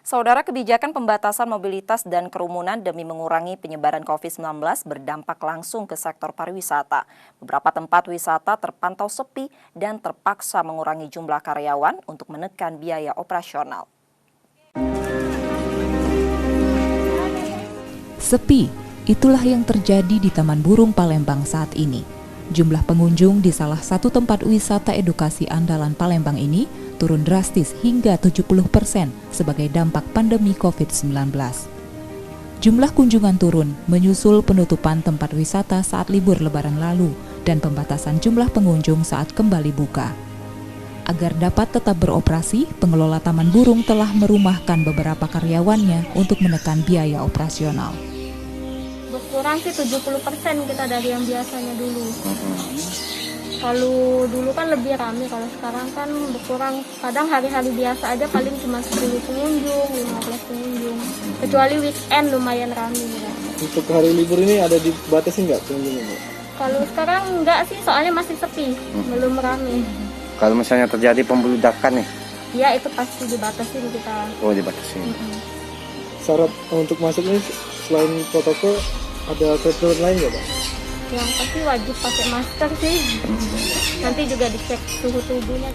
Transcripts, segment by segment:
Saudara, kebijakan pembatasan mobilitas dan kerumunan demi mengurangi penyebaran COVID-19 berdampak langsung ke sektor pariwisata. Beberapa tempat wisata terpantau sepi dan terpaksa mengurangi jumlah karyawan untuk menekan biaya operasional. Sepi, itulah yang terjadi di Taman Burung Palembang saat ini. Jumlah pengunjung di salah satu tempat wisata edukasi andalan Palembang ini turun drastis hingga 70% sebagai dampak pandemi COVID-19. Jumlah kunjungan turun menyusul penutupan tempat wisata saat libur Lebaran lalu dan pembatasan jumlah pengunjung saat kembali buka. Agar dapat tetap beroperasi, pengelola Taman Burung telah merumahkan beberapa karyawannya untuk menekan biaya operasional. Berkurang sih 70% kita dari yang biasanya dulu. Kalau dulu kan lebih ramai, kalau sekarang kan berkurang. Kadang hari-hari biasa aja paling cuma 10 pengunjung, 15 pengunjung. Kecuali weekend lumayan ramai. Ya. Untuk hari libur ini ada dibatasi nggak pengunjungnya? Kalau sekarang enggak sih, soalnya masih sepi, belum ramai. Kalau misalnya terjadi pembeludakan nih? Ya itu pasti dibatasi kita. Oh, dibatasi. Syarat untuk masuknya selain protokol ada ketentuan lain nggak, Pak? Yang pasti wajib pakai masker sih. Nanti juga dicek suhu tubuhnya.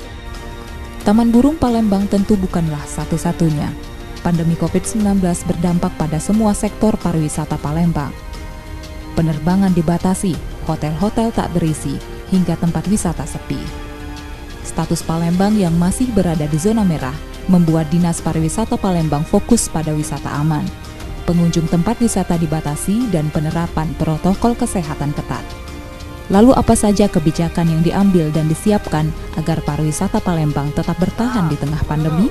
Taman Burung Palembang tentu bukanlah satu-satunya. Pandemi COVID-19 berdampak pada semua sektor pariwisata Palembang. Penerbangan dibatasi, hotel-hotel tak berisi, hingga tempat wisata sepi. Status Palembang yang masih berada di zona merah membuat Dinas Pariwisata Palembang fokus pada wisata aman. Pengunjung tempat wisata dibatasi dan penerapan protokol kesehatan ketat. Lalu apa saja kebijakan yang diambil dan disiapkan agar pariwisata Palembang tetap bertahan di tengah pandemi?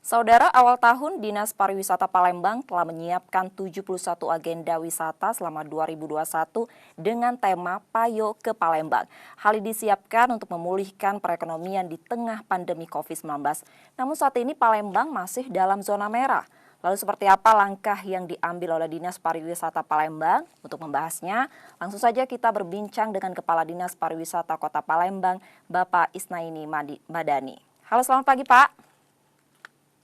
Saudara, awal tahun Dinas Pariwisata Palembang telah menyiapkan 71 agenda wisata selama 2021 dengan tema Payo ke Palembang. Hal ini disiapkan untuk memulihkan perekonomian di tengah pandemi COVID-19. Namun saat ini Palembang masih dalam zona merah. Lalu seperti apa langkah yang diambil oleh Dinas Pariwisata Palembang? Untuk membahasnya, langsung saja kita berbincang dengan Kepala Dinas Pariwisata Kota Palembang, Bapak Isnaini Madani. Halo, selamat pagi Pak.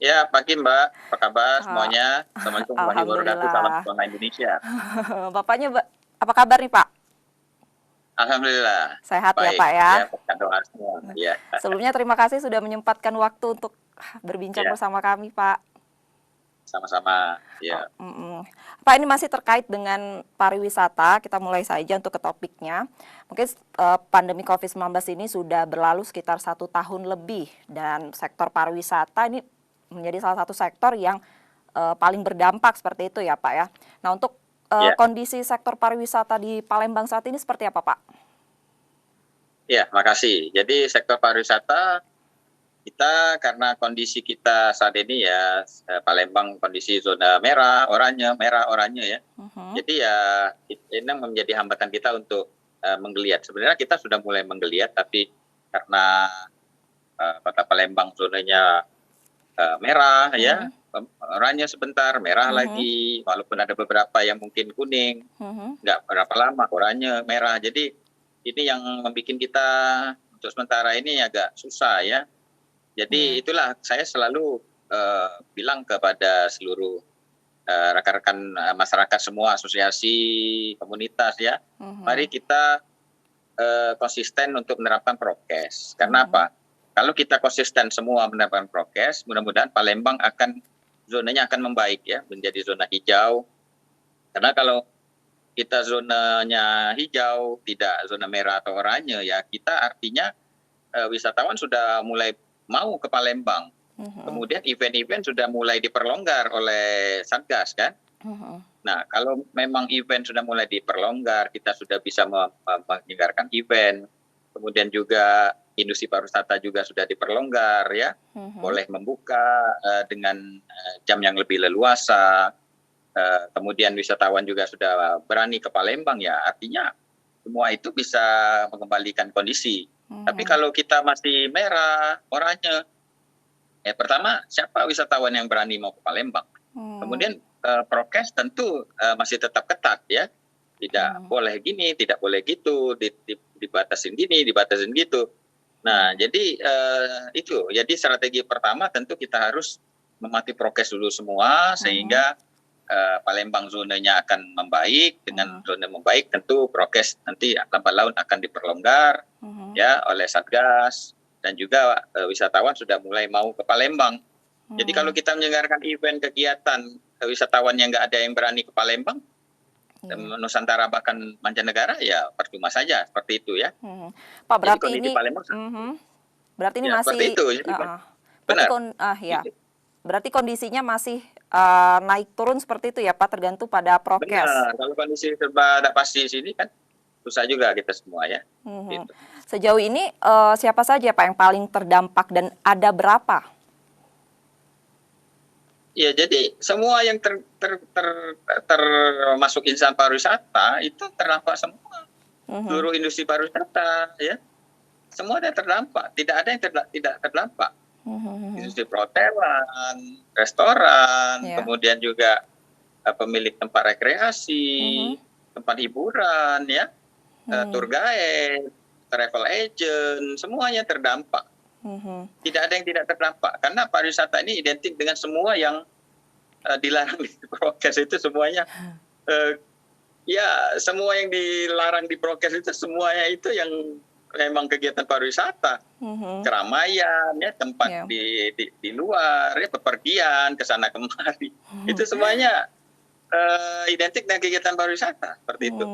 Ya, pagi Mbak. Apa kabar semuanya? Assalamualaikum warahmatullahi wabarakatuh. Salam Corona Indonesia. Bapaknya apa kabar nih Pak? Alhamdulillah. Sehat baik. Ya Pak ya? Ya, berkat doa semua. Ya. Sebelumnya terima kasih sudah menyempatkan waktu untuk berbincang bersama kami Pak. Sama-sama. Ya. Pak, ini masih terkait dengan pariwisata. Kita mulai saja untuk ke topiknya. Mungkin pandemi COVID-19 ini sudah berlalu sekitar 1 tahun lebih. Dan sektor pariwisata ini menjadi salah satu sektor yang paling berdampak seperti itu ya Pak ya. Nah untuk kondisi sektor pariwisata di Palembang saat ini seperti apa Pak? Ya, makasih. Jadi sektor pariwisata kita karena kondisi kita saat ini ya Palembang kondisi zona merah, oranye ya. Jadi ya ini menjadi hambatan kita untuk menggeliat. Sebenarnya kita sudah mulai menggeliat tapi karena Kota Palembang zonanya merah ya, oranye sebentar, merah lagi, walaupun ada beberapa yang mungkin kuning, nggak berapa lama oranye, merah. Jadi ini yang membuat kita untuk sementara ini agak susah ya. Jadi itulah saya selalu bilang kepada seluruh rekan-rekan masyarakat semua, asosiasi, komunitas ya, mari kita konsisten untuk menerapkan prokes. Karena apa? Kalau kita konsisten semua menerapkan prokes, mudah-mudahan Palembang zonanya akan membaik ya, menjadi zona hijau. Karena kalau kita zonanya hijau, tidak zona merah atau oranye ya, kita artinya wisatawan sudah mulai mau ke Palembang. Kemudian event-event sudah mulai diperlonggar oleh Satgas kan. Nah, kalau memang event sudah mulai diperlonggar, kita sudah bisa menyelenggarakan event. Kemudian juga industri pariwisata juga sudah diperlonggar ya, boleh membuka dengan jam yang lebih leluasa. Kemudian wisatawan juga sudah berani ke Palembang ya, artinya semua itu bisa mengembalikan kondisi. Tapi kalau kita masih merah, oranye, pertama siapa wisatawan yang berani mau ke Palembang? Kemudian prokes tentu masih tetap ketat ya. Tidak boleh gini, tidak boleh gitu, dibatasin gini, dibatasin gitu. Nah, jadi itu. Jadi strategi pertama tentu kita harus mematuhi prokes dulu semua, sehingga Palembang zonanya akan membaik. Dengan zona membaik tentu prokes nanti lambat laun akan diperlonggar ya oleh Satgas, dan juga wisatawan sudah mulai mau ke Palembang. Jadi kalau kita menyelenggarakan event kegiatan wisatawan yang nggak ada yang berani ke Palembang, Nusantara bahkan mancanegara, ya percuma saja seperti itu ya. Pak, berarti Jadi ini Palembang, berarti ini ya, masih seperti itu. Jadi, berarti benar. berarti kondisinya masih naik turun seperti itu ya Pak, tergantung pada prokes. Benar, kalau kondisi serba tidak pasti di sini kan susah juga kita semua ya. Gitu. Sejauh ini siapa saja Pak yang paling terdampak dan ada berapa? Ya, jadi semua yang termasuk insan pariwisata itu terdampak semua. Seluruh industri pariwisata ya, semua ada terdampak. Tidak ada yang tidak terdampak. Industri perhotelan, restoran, kemudian juga pemilik tempat rekreasi, tempat hiburan ya, tour guide, travel agent, semuanya terdampak. Tidak ada yang tidak terdampak, karena pariwisata ini identik dengan semua yang dilarang di prokes itu semuanya. Ya, semua yang dilarang di prokes itu semuanya itu yang memang kegiatan pariwisata, keramaian, ya, tempat di luar, ya, bepergian ke sana kemari, itu semuanya identik dengan kegiatan pariwisata seperti itu.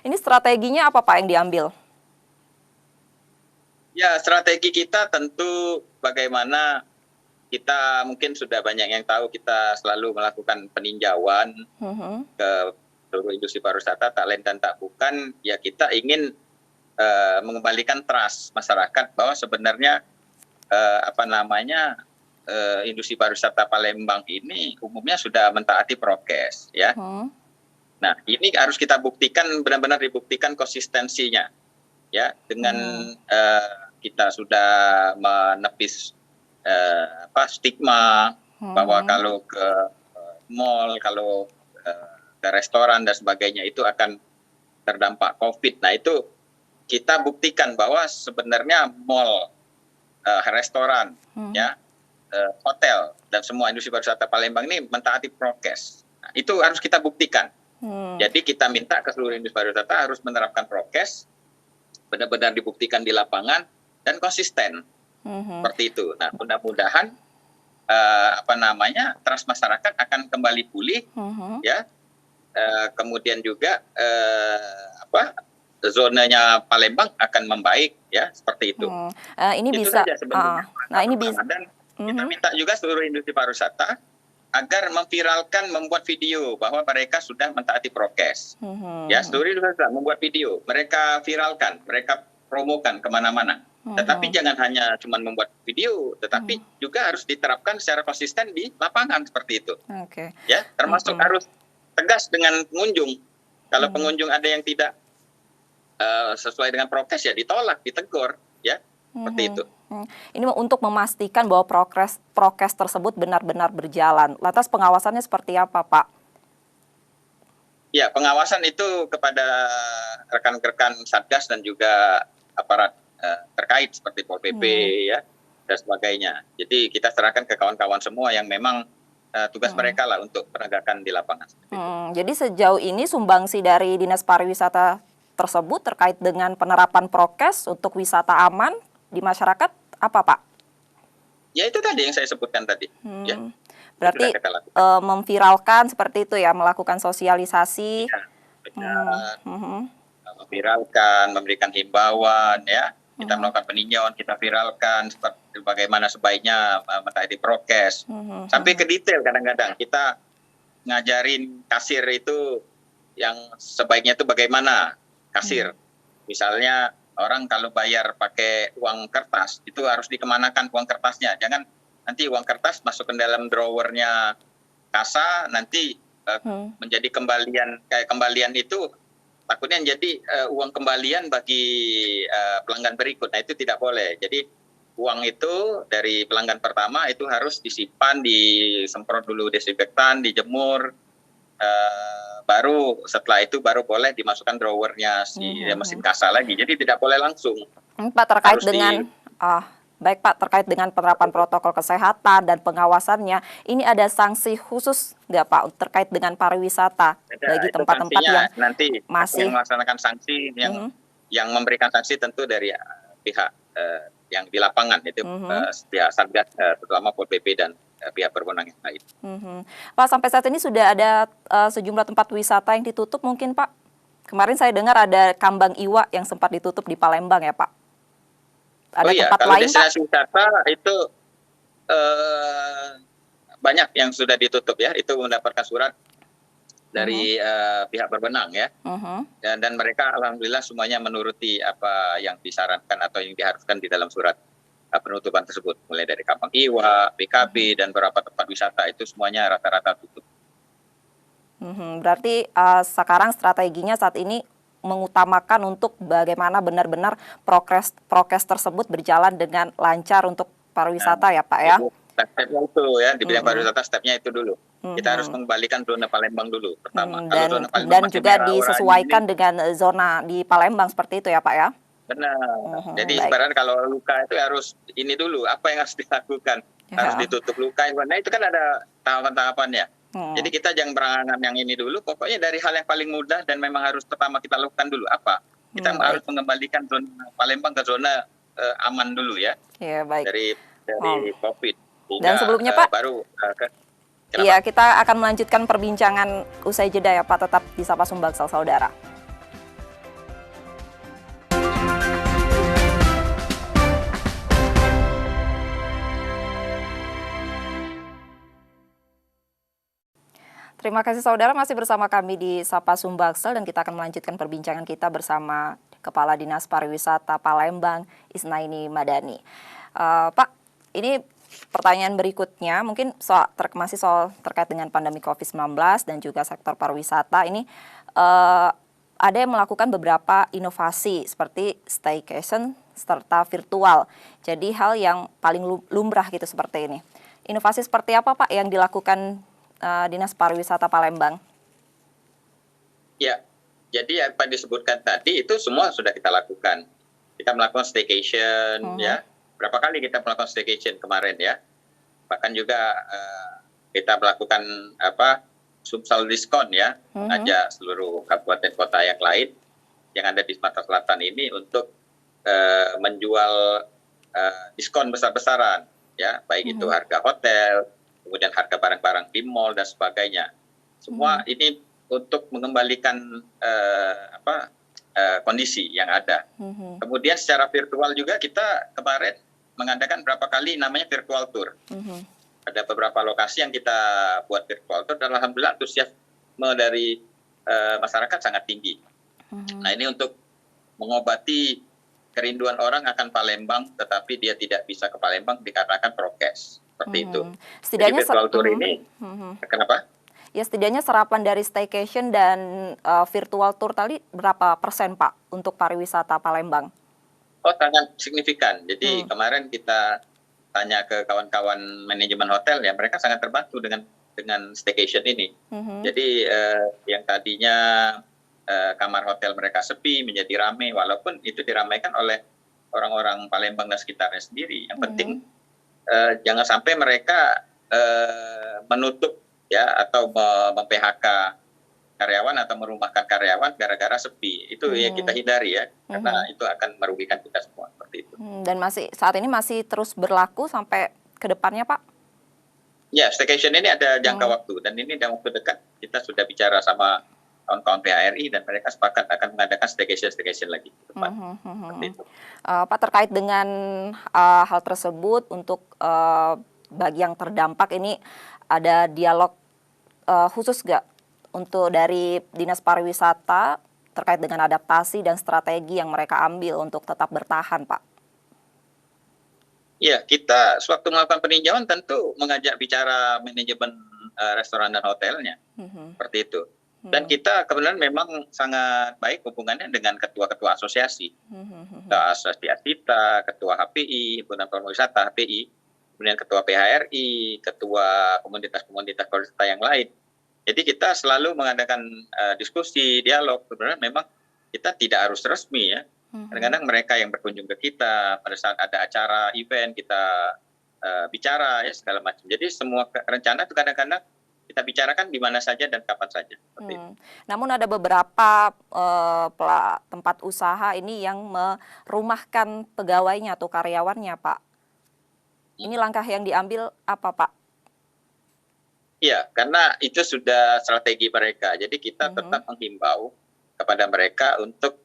Ini strateginya apa Pak yang diambil? Ya, strategi kita tentu bagaimana kita mungkin sudah banyak yang tahu, kita selalu melakukan peninjauan ke seluruh industri pariwisata, tak lain dan tak bukan, ya kita ingin mengembalikan trust masyarakat bahwa sebenarnya industri pariwisata Palembang ini umumnya sudah mentaati prokes ya. Nah, ini harus kita buktikan, benar-benar dibuktikan konsistensinya ya, dengan kita sudah menepis stigma bahwa kalau ke mall, kalau ke restoran dan sebagainya itu akan terdampak COVID. Nah, itu kita buktikan bahwa sebenarnya mall, restoran, ya, hotel dan semua industri pariwisata Palembang ini mentaati prokes. Nah, itu harus kita buktikan. Jadi kita minta ke seluruh industri pariwisata harus menerapkan prokes, benar-benar dibuktikan di lapangan dan konsisten. Seperti itu. Nah, mudah-mudahan trust masyarakat akan kembali pulih ya. Kemudian juga zonanya Palembang akan membaik ya, seperti itu. Ini itu bisa saja sebenarnya. nah, ini bisa. Dan kita minta juga seluruh industri pariwisata agar memviralkan, membuat video bahwa mereka sudah mentaati prokes. Ya, seluruh industri pariwisata membuat video, mereka viralkan, mereka promokan kemana-mana. Tetapi jangan hanya cuma membuat video, tetapi juga harus diterapkan secara konsisten di lapangan seperti itu. Ya, termasuk harus tegas dengan pengunjung. Kalau pengunjung ada yang tidak sesuai dengan prokes, ya ditolak, ditegur, ya, seperti itu. Ini untuk memastikan bahwa prokes tersebut benar-benar berjalan. Lantas pengawasannya seperti apa, Pak? Ya, pengawasan itu kepada rekan-rekan Satgas dan juga aparat terkait seperti Pol PP ya dan sebagainya. Jadi kita serahkan ke kawan-kawan semua yang memang tugas mereka lah untuk penegakan di lapangan. Jadi sejauh ini sumbangsi dari Dinas Pariwisata tersebut terkait dengan penerapan prokes untuk wisata aman di masyarakat apa, Pak? Ya, itu tadi yang saya sebutkan tadi. Ya. Berarti memviralkan seperti itu ya, melakukan sosialisasi. Memviralkan, memberikan himbauan ya. Kita melakukan peninjauan, kita viralkan seperti bagaimana sebaiknya mentaati prokes. Sampai ke detail kadang-kadang kita ngajarin kasir itu yang sebaiknya itu bagaimana kasir. Misalnya orang kalau bayar pakai uang kertas itu harus dikemanakan uang kertasnya. Jangan nanti uang kertas masuk ke dalam drawernya kasa, nanti menjadi kembalian, kayak kembalian itu takutnya jadi uang kembalian bagi pelanggan berikut. Nah, itu tidak boleh. Jadi uang itu dari pelanggan pertama itu harus disimpan, disemprot dulu desinfektan, dijemur baru setelah itu baru boleh dimasukkan drawernya si mesin kasa lagi. Jadi tidak boleh langsung. Pak, terkait Harus dengan baik Pak, terkait dengan penerapan protokol kesehatan dan pengawasannya, ini ada sanksi khusus nggak Pak terkait dengan pariwisata bagi Itu tempat-tempat sanksinya yang nanti masih yang melaksanakan sanksi yang memberikan sanksi tentu dari pihak yang di lapangan itu pihak Satgas, terutama Pol PP dan pihak berwenang yang lain. Pak, sampai saat ini sudah ada sejumlah tempat wisata yang ditutup mungkin Pak. Kemarin saya dengar ada Kambang Iwa yang sempat ditutup di Palembang ya Pak. Ada tempat kalau lain destinasi wisata itu banyak yang sudah ditutup ya. Itu mendapatkan surat dari pihak berwenang ya. Dan mereka alhamdulillah semuanya menuruti apa yang disarankan atau yang diharuskan di dalam surat penutupan tersebut, mulai dari Kambang Iwa, BKB dan beberapa tempat wisata itu semuanya rata-rata tutup. Berarti sekarang strateginya saat ini mengutamakan untuk bagaimana benar-benar prokes tersebut berjalan dengan lancar untuk pariwisata ya Pak ya. Step-nya itu ya, di bidang pariwisata stepnya itu dulu. Kita harus mengembalikan zona Palembang dulu pertama. Dan juga disesuaikan dengan zona di Palembang seperti itu ya Pak ya. Benar. Jadi sebenarnya kalau luka itu harus ini dulu, apa yang harus dilakukan? Harus ditutup luka. Nah itu kan ada tahapan-tahapannya. Jadi kita jangan berangan yang ini dulu, pokoknya dari hal yang paling mudah dan memang harus pertama kita lakukan dulu apa? Kita harus mengembalikan zona Palembang ke zona aman dulu ya. Iya, baik. Dari COVID. Dan sebelumnya Pak, iya kita akan melanjutkan perbincangan usai jeda ya Pak, tetap di Sapa Sumbaksel Saudara. Terima kasih saudara, masih bersama kami di Sapa Sumbaksel dan kita akan melanjutkan perbincangan kita bersama Kepala Dinas Pariwisata Palembang, Isnaini Madani. Pak, ini pertanyaan berikutnya mungkin masih soal terkait dengan pandemi COVID-19 dan juga sektor pariwisata. Ini ada yang melakukan beberapa inovasi seperti staycation serta virtual. Jadi hal yang paling lumrah gitu seperti ini. Inovasi seperti apa Pak yang dilakukan Dinas Pariwisata Palembang? Ya, jadi apa yang disebutkan tadi itu semua sudah kita lakukan. Kita melakukan staycation ya. Berapa kali kita melakukan staycation kemarin ya. Bahkan juga kita melakukan subsal diskon ya, mengajak seluruh kabupaten kota yang lain yang ada di Sumatera Selatan ini untuk menjual diskon besar-besaran ya, baik itu harga hotel, kemudian harga barang-barang di mall dan sebagainya. Semua ini untuk mengembalikan kondisi yang ada. Kemudian secara virtual juga kita kemarin mengadakan berapa kali namanya virtual tour. Ada beberapa lokasi yang kita buat virtual tour dan alhamdulillah antusiasme dari masyarakat sangat tinggi. Nah ini untuk mengobati kerinduan orang akan Palembang, tetapi dia tidak bisa ke Palembang dikarenakan prokes. Seperti itu. Setidaknya virtual tour ini, kenapa? Ya setidaknya serapan dari staycation dan virtual tour tadi berapa persen Pak untuk pariwisata Palembang? Oh sangat signifikan. Jadi kemarin kita tanya ke kawan-kawan manajemen hotel ya, mereka sangat terbantu dengan staycation ini. Jadi yang tadinya kamar hotel mereka sepi menjadi ramai, walaupun itu diramaikan oleh orang-orang Palembang dan sekitarnya sendiri. Yang penting jangan sampai mereka menutup ya atau mem-PHK karyawan atau merumahkan karyawan gara-gara sepi. Itu yang kita hindari ya, karena itu akan merugikan kita semua seperti itu. Dan saat ini masih terus berlaku sampai ke depannya Pak? Ya, staycation ini ada jangka waktu dan ini dalam waktu dekat kita sudah bicara sama kawan-kawan PHRI dan mereka sepakat akan mengadakan staycation lagi ke depan. Pak, terkait dengan hal tersebut untuk bagi yang terdampak ini ada dialog khusus nggak untuk dari Dinas Pariwisata terkait dengan adaptasi dan strategi yang mereka ambil untuk tetap bertahan, Pak? Ya, kita sewaktu melakukan peninjauan tentu mengajak bicara manajemen restoran dan hotelnya, seperti itu. Dan kita kebetulan memang sangat baik hubungannya dengan ketua-ketua asosiasi. Ketua Asosiasi ASITA, Ketua HPI, Himpunan Pariwisata HPI, kemudian Ketua PHRI, Ketua komunitas-komunitas pariwisata yang lain. Jadi kita selalu mengadakan diskusi, dialog. Sebenarnya memang kita tidak harus resmi ya. Kadang-kadang mereka yang berkunjung ke kita pada saat ada acara, event, kita bicara ya segala macam. Jadi semua rencana itu kadang-kadang kita bicarakan di mana saja dan kapan saja. Seperti itu. Namun ada beberapa tempat usaha ini yang merumahkan pegawainya atau karyawannya, Pak. Ini langkah yang diambil apa, Pak? Iya, karena itu sudah strategi mereka. Jadi kita tetap menghimbau kepada mereka untuk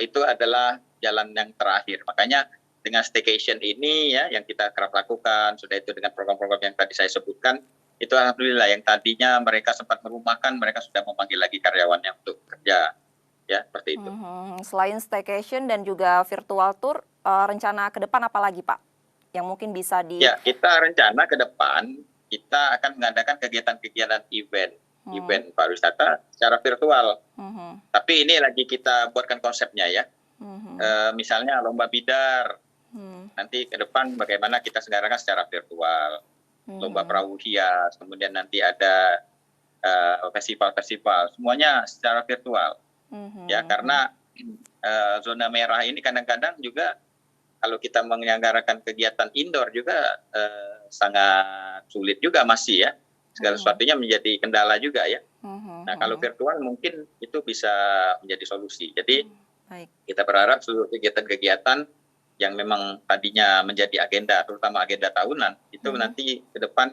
itu adalah jalan yang terakhir. Makanya dengan staycation ini ya yang kita kerap lakukan, sudah itu dengan program-program yang tadi saya sebutkan, itu alhamdulillah yang tadinya mereka sempat merumahkan, mereka sudah memanggil lagi karyawannya untuk kerja. Ya, seperti itu. Selain staycation dan juga virtual tour, rencana ke depan apa lagi, Pak? Yang mungkin bisa Ya, kita rencana ke depan kita akan mengadakan kegiatan-kegiatan event pariwisata secara virtual. Tapi ini lagi kita buatkan konsepnya ya. Misalnya lomba bidar. Nanti ke depan bagaimana kita selenggarakan secara virtual. Lomba perahu hias, kemudian nanti ada festival-festival, semuanya secara virtual. Ya, karena zona merah ini kadang-kadang juga kalau kita menyelenggarakan kegiatan indoor juga sangat sulit juga masih ya. Segala sesuatunya menjadi kendala juga ya. Nah, kalau virtual mungkin itu bisa menjadi solusi. Jadi kita berharap seluruh kegiatan-kegiatan yang memang tadinya menjadi agenda, terutama agenda tahunan, itu nanti ke depan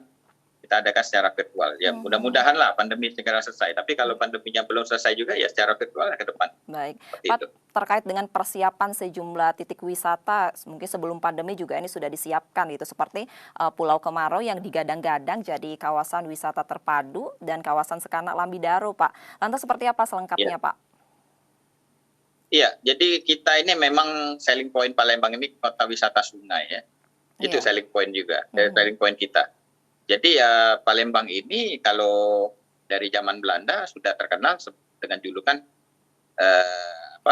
kita adakan secara virtual. Ya, mudah-mudahan lah pandemi segera selesai. Tapi kalau pandeminya belum selesai juga ya secara virtual ke depan. Baik, Pak, terkait dengan persiapan sejumlah titik wisata, mungkin sebelum pandemi juga ini sudah disiapkan gitu, seperti Pulau Kemarau yang digadang-gadang jadi kawasan wisata terpadu dan kawasan Sekanak Lambidaro, Pak. Lantas seperti apa selengkapnya, Pak? Iya, jadi kita ini memang selling point Palembang ini kota wisata sungai ya. Itu selling point juga, selling point kita. Jadi ya Palembang ini kalau dari zaman Belanda sudah terkenal dengan julukan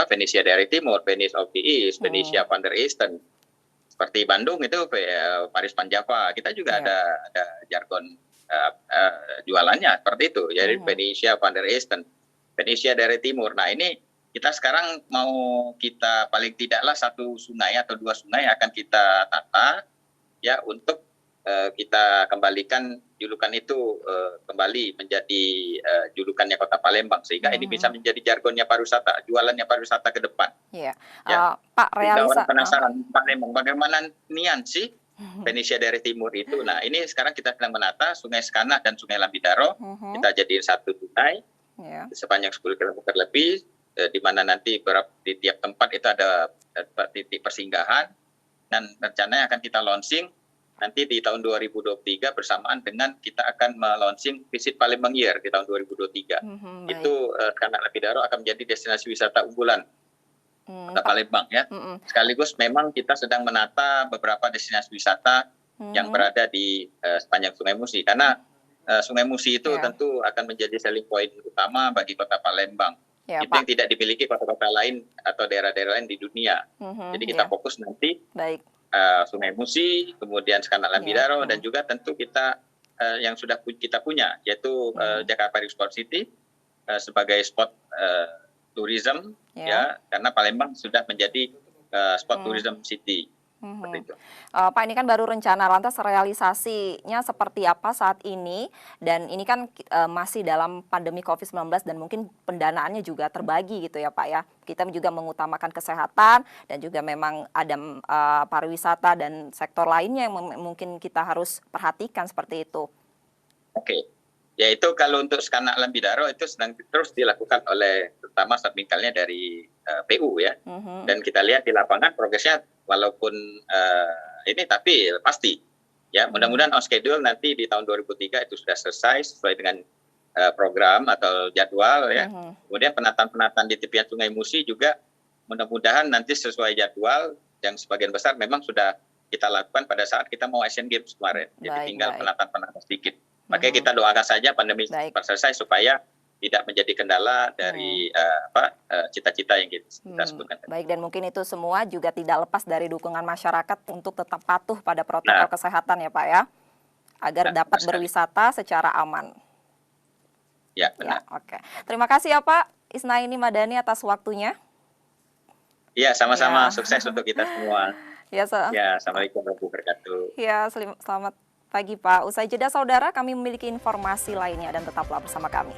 Venesia dari Timur, Venice of the East, Venetia van der Eastern. Seperti Bandung itu Paris van Java. Kita juga ada jargon jualannya seperti itu. Jadi Venetia van der Eastern, Venesia dari Timur. Nah ini kita sekarang mau kita paling tidaklah satu sungai atau dua sungai akan kita tata ya untuk kita kembalikan julukan itu kembali menjadi julukannya Kota Palembang sehingga ini bisa menjadi jargonnya pariwisata, jualannya pariwisata ke depan. Iya. Pak, penasaran Palembang bagaimana nian sih Venesia dari Timur itu. Nah, ini sekarang kita sedang menata Sungai Sekanak dan Sungai Lambidaro. Kita jadiin satu sungai sepanjang 10 km lebih di mana nanti di tiap tempat itu ada titik persinggahan dan rencananya akan kita launching nanti di tahun 2023 bersamaan dengan kita akan melaunching Visit Palembang Year di tahun 2023. Itu Sekanak Lambidaro akan menjadi destinasi wisata unggulan Kota Palembang ya. Sekaligus memang kita sedang menata beberapa destinasi wisata yang berada di sepanjang Sungai Musi karena Sungai Musi itu tentu akan menjadi selling point utama bagi Kota Palembang. Ya, itu yang tidak dimiliki kota-kota lain atau daerah-daerah lain di dunia. Jadi kita fokus nanti Sungai Musi, kemudian Sekanak Lambidaro, dan juga tentu kita yang sudah kita punya, yaitu Jakarta Sport City sebagai spot tourism, ya, karena Palembang sudah menjadi spot tourism city. Itu. Pak, ini kan baru rencana, lantas realisasinya seperti apa saat ini? Dan ini kan masih dalam pandemi COVID-19 dan mungkin pendanaannya juga terbagi gitu ya Pak ya. Kita juga mengutamakan kesehatan dan juga memang ada pariwisata dan sektor lainnya yang mungkin kita harus perhatikan seperti itu. Oke. Yaitu kalau untuk Sekanak Lambidaro itu sedang terus dilakukan oleh terutama stratbingkalnya dari PU ya. Dan kita lihat di lapangan progresnya walaupun ini tapi pasti ya mudah-mudahan on schedule nanti di tahun 2003 itu sudah selesai sesuai dengan program atau jadwal ya. Kemudian penataan-penataan di tepian Sungai Musi juga mudah-mudahan nanti sesuai jadwal yang sebagian besar memang sudah kita lakukan pada saat kita mau Asian Games kemarin. Jadi tinggal penataan-penataan sedikit. Makanya kita doakan saja pandemi cepat selesai supaya tidak menjadi kendala dari cita-cita yang kita sebutkan. Baik, dan mungkin itu semua juga tidak lepas dari dukungan masyarakat untuk tetap patuh pada protokol kesehatan ya Pak ya, agar dapat berwisata secara aman. Ya, Ya, benar. oke. Terima kasih ya Pak Isnaini Madani atas waktunya. Ya, sama-sama. Ya. Sukses untuk kita semua. Ya, Ya, Assalamualaikum warahmatullahi wabarakatuh. ya, selamat pagi Pak. Usai jeda saudara, kami memiliki informasi lainnya dan tetaplah bersama kami.